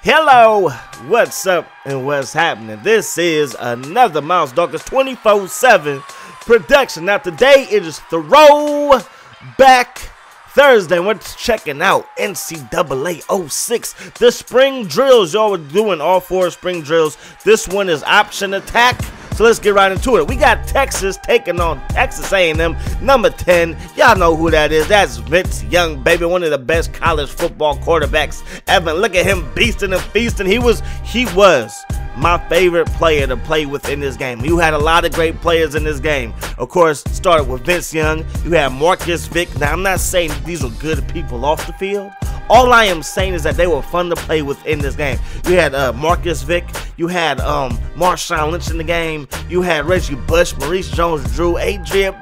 Hello, what's up and what's happening? This is another Miles Dawkins 24/7 production. Now today it is Throwback Thursday. We're checking out NCAA 06, the spring drills. Y'all were doing all 4 spring drills. This one is option attack. So let's get right into it. We got Texas taking on Texas A&M, number 10. Y'all know who that is. That's Vince Young, baby, one of the best college football quarterbacks ever. Look at him beasting and feasting. He was my favorite player to play with in this game. You had a lot of great players in this game. Of course, started with Vince Young. You had Marcus Vick. Now, I'm not saying these were good people off the field. All I am saying is that they were fun to play with in this game. You had Marcus Vick. You had Marshawn Lynch in the game. You had Reggie Bush, Maurice Jones-Drew, Adrian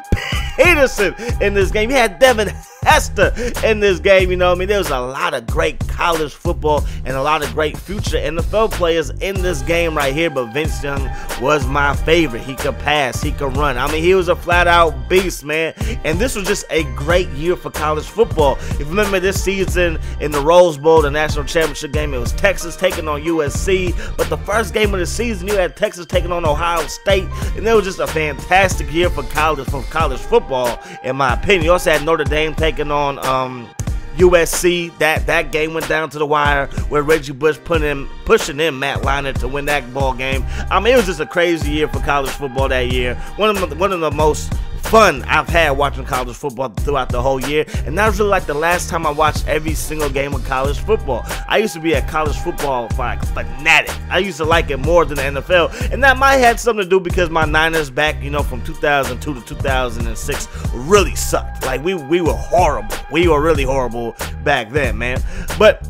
Peterson in this game. You had Devin Hester in this game. You know what I mean? There was a lot of great college football and a lot of great future NFL players in this game right here, but Vince Young was my favorite. He could pass, he could run. I mean, he was a flat-out beast, man, and this was just a great year for college football. If you remember this season in the Rose Bowl, the national championship game, it was Texas taking on USC, but the first game of the season, you had Texas taking on Ohio State, and it was just a fantastic year for college football, in my opinion. You also had Notre Dame taking on USC. That game went down to the wire where Reggie Bush pushing in Matt Leinart to win that ball game. I mean, it was just a crazy year for college football that year. One of the most fun I've had watching college football throughout the whole year, and that was really like the last time I watched every single game of college football. I used to be a college football fanatic. I used to like it more than the NFL, and that might have something to do because my Niners back, you know, from 2002 to 2006 really sucked. Like we were horrible. We were really horrible back then, man. But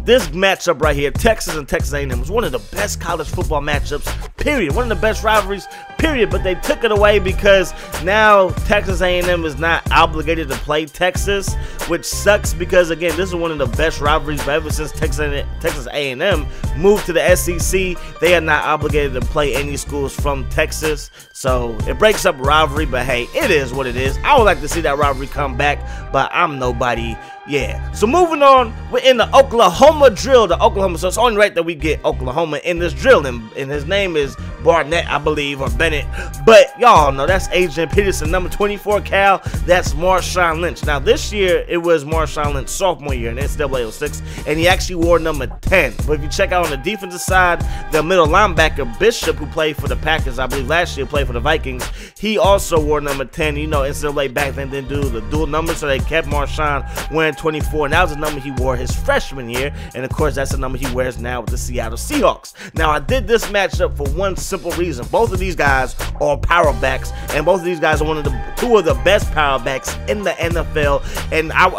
this matchup right here, Texas and Texas A&M, was one of the best college football matchups, period. One of the best rivalries, period. But they took it away because now Texas A&M is not obligated to play Texas, which sucks because, again, this is one of the best rivalries. But ever since Texas A&M moved to the SEC, they are not obligated to play any schools from Texas. So it breaks up rivalry, but hey, it is what it is. I would like to see that rivalry come back, but I'm nobody. Yeah. So moving on, we're in the Oklahoma drill. So it's only right that we get Oklahoma in this drill, and his name is Barnett, I believe, or Bennett. But y'all know that's Adrian Peterson, number 24 Cal. That's Marshawn Lynch. Now this year it was Marshawn Lynch's sophomore year in NCAA 06, and he actually wore number 10. But if you check out on the defensive side, the middle linebacker Bishop, who played for the Packers, I believe last year, played for the Vikings, he also wore number 10. You know, NCAA back then didn't do the dual numbers, so they kept Marshawn wearing 24, and that was the number he wore his freshman year, and of course that's the number he wears now with the Seattle Seahawks. Now I did this matchup for one simple reason. Both of these guys are power backs, and both of these guys are two of the best power backs in the NFL. And I'll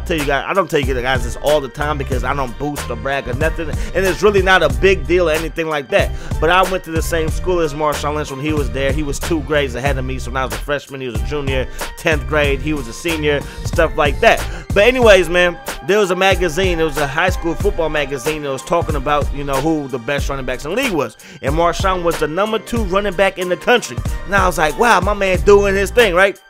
tell you guys, I don't tell you guys this all the time because I don't boost or brag or nothing, and it's really not a big deal or anything like that. But I went to the same school as Marshawn Lynch when he was there. He was 2 grades ahead of me, so when I was a freshman, he was a junior. 10th grade, he was a senior, stuff like that. But anyways, man, there was a magazine, it was a high school football magazine that was talking about, you know, who the best running backs in the league was. And Marshawn was the number 2 running back in the country. Now I was like, wow, my man doing his thing, right?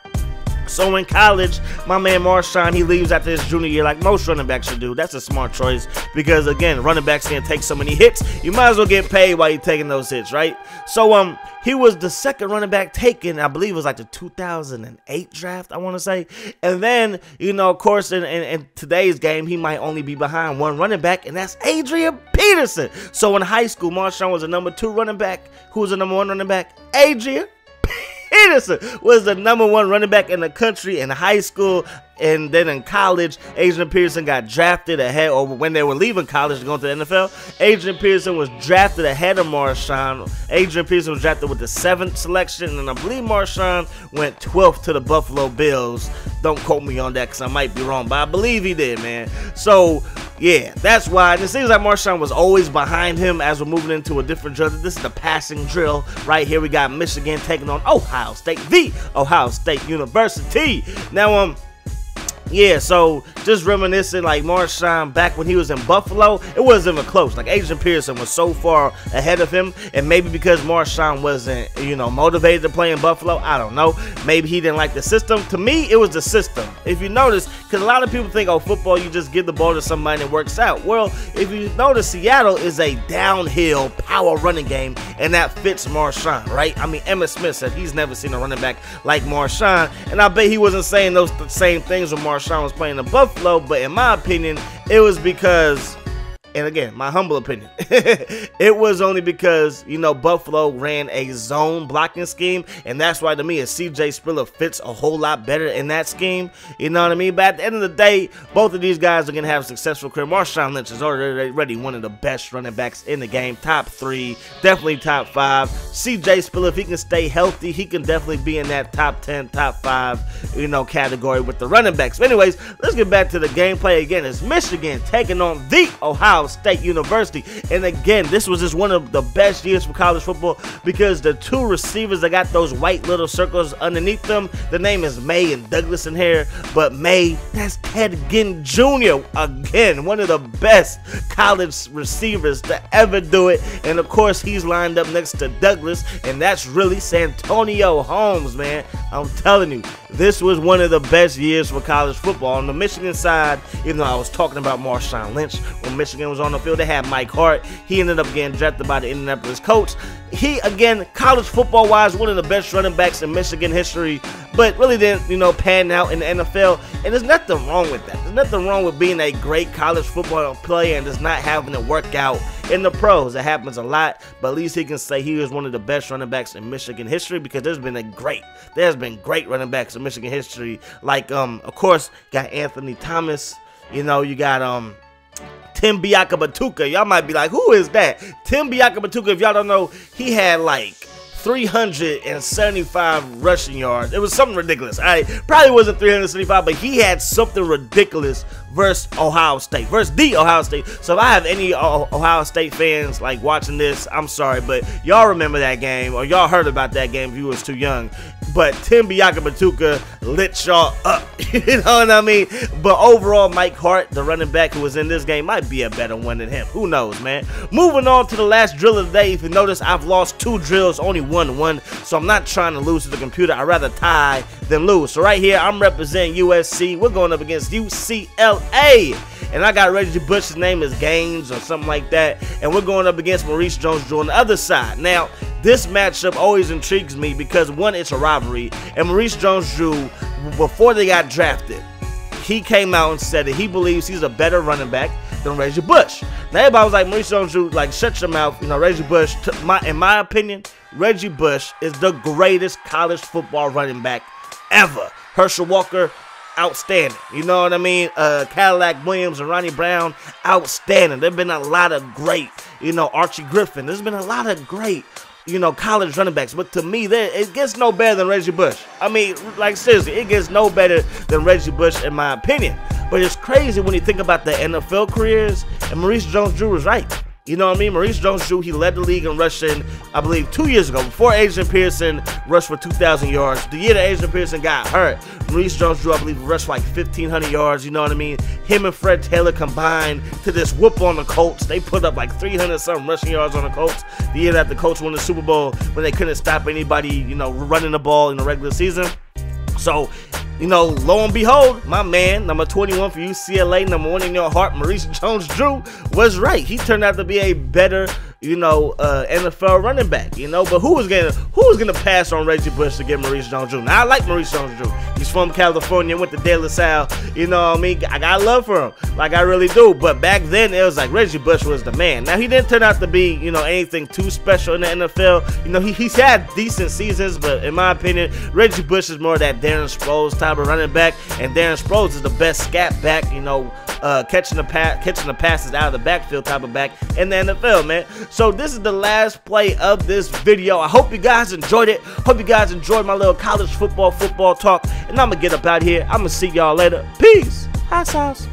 So in college, my man Marshawn, he leaves after his junior year like most running backs should do. That's a smart choice because, again, running backs can't take so many hits. You might as well get paid while you're taking those hits, right? So he was the second running back taken, I believe it was like the 2008 draft, I want to say. And then, you know, of course, in today's game, he might only be behind one running back, and that's Adrian Peterson. So in high school, Marshawn was the number 2 running back. Who was the number 1 running back? Adrian Peterson was the number 1 running back in the country in high school. And then in college, Adrian Peterson got drafted ahead, or when they were leaving college to go into the NFL, Adrian Peterson was drafted ahead of Marshawn. Adrian Peterson was drafted with the 7th selection, and I believe Marshawn went 12th to the Buffalo Bills. Don't quote me on that because I might be wrong, but I believe he did, man. So, yeah, that's why. And it seems like Marshawn was always behind him as we're moving into a different drill. This is the passing drill. Right here, we got Michigan taking on Ohio State, the Ohio State University. Now, Yeah, so just reminiscing, like Marshawn back when he was in Buffalo, it wasn't even close. Like Adrian Peterson was so far ahead of him, and maybe because Marshawn wasn't, motivated to play in Buffalo, I don't know. Maybe he didn't like the system. To me, it was the system. If you notice, because a lot of people think, oh, football, you just give the ball to somebody and it works out. Well, if you notice, Seattle is a downhill power running game, and that fits Marshawn, right? I mean, Emmitt Smith said he's never seen a running back like Marshawn, and I bet he wasn't saying those same things when Marshawn was playing in Buffalo, but in my opinion, it was because, and again, my humble opinion, it was only because, Buffalo ran a zone blocking scheme, and that's why to me, C.J. Spiller fits a whole lot better in that scheme, you know what I mean? But at the end of the day, both of these guys are going to have a successful career. Marshawn Lynch is already one of the best running backs in the game, top 3, definitely top 5. C.J. Spiller, if he can stay healthy, he can definitely be in that top 10, top 5, category with the running backs. But anyways, let's get back to the gameplay. Again, it's Michigan taking on the Ohio State University, and again, this was just one of the best years for college football because the 2 receivers that got those white little circles underneath them, the name is May and Douglas in here, but May, that's Ted Ginn Jr. Again, one of the best college receivers to ever do it, and of course, he's lined up next to Douglas, and that's really Santonio Holmes, man. I'm telling you, this was one of the best years for college football. On the Michigan side, even though I was talking about Marshawn Lynch, when Michigan was on the field, they had Mike Hart. He ended up getting drafted by the Indianapolis Colts. He, again, college football-wise, one of the best running backs in Michigan history, but really didn't, pan out in the NFL. And there's nothing wrong with that. There's nothing wrong with being a great college football player and just not having to work out in the pros. It happens a lot, but at least he can say he was one of the best running backs in Michigan history because there's been great running backs in Michigan history. Like, of course, got Anthony Thomas. You got Tim Biakabatuka. Y'all might be like, who is that? Tim Biakabatuka, if y'all don't know, he had like 375 rushing yards. It was something ridiculous. Probably wasn't 375, but he had something ridiculous versus Ohio State, versus the Ohio State. So if I have any Ohio State fans like watching this, I'm sorry, but y'all remember that game, or y'all heard about that game if you was too young. But Tim Biakabatuka lit y'all up, you know what I mean? But overall, Mike Hart, the running back who was in this game, might be a better one than him. Who knows, man? Moving on to the last drill of the day. If you notice, I've lost 2 drills, only won 1, so I'm not trying to lose to the computer. I'd rather tie than lose. So right here, I'm representing USC. We're going up against UCLA. And I got Reggie Bush, his name is Gaines or something like that. And we're going up against Maurice Jones-Drew on the other side. Now, this matchup always intrigues me because, one, it's a rivalry. And Maurice Jones-Drew, before they got drafted, he came out and said that he believes he's a better running back than Reggie Bush. Now, everybody was like, Maurice Jones-Drew, like, shut your mouth. Reggie Bush, in my opinion, Reggie Bush is the greatest college football running back ever. Herschel Walker, outstanding. You know what I mean? Cadillac Williams and Ronnie Brown, outstanding. There have been a lot of great, Archie Griffin. There's been a lot of great, college running backs. But to me, it gets no better than Reggie Bush. I mean, like, seriously, it gets no better than Reggie Bush in my opinion. But it's crazy when you think about the NFL careers, and Maurice Jones-Drew was right. You know what I mean? Maurice Jones-Drew, he led the league in rushing, I believe, 2 years ago, before Adrian Peterson rushed for 2,000 yards. The year that Adrian Peterson got hurt, Maurice Jones-Drew, I believe, rushed for like 1,500 yards. You know what I mean? Him and Fred Taylor combined to this whoop on the Colts. They put up like 300-something rushing yards on the Colts the year that the Colts won the Super Bowl when they couldn't stop anybody, running the ball in the regular season. So, lo and behold, my man, number 21 for UCLA, number 1 in your heart, Maurice Jones-Drew, was right. He turned out to be a better, NFL running back, but who was gonna pass on Reggie Bush to get Maurice Jones-Drew? Now, I like Maurice Jones-Drew. He's from California, went to De La Salle, you know what I mean? I got love for him, like I really do. But back then, it was like Reggie Bush was the man. Now, he didn't turn out to be, anything too special in the NFL. He's had decent seasons, but in my opinion, Reggie Bush is more that Darren Sproles type of running back, and Darren Sproles is the best scat back, catching the passes out of the backfield type of back in the NFL, man. So this is the last play of this video. I hope you guys enjoyed it. Hope you guys enjoyed my little college football talk. And I'm going to get up out here. I'm going to see y'all later. Peace. Hot sauce.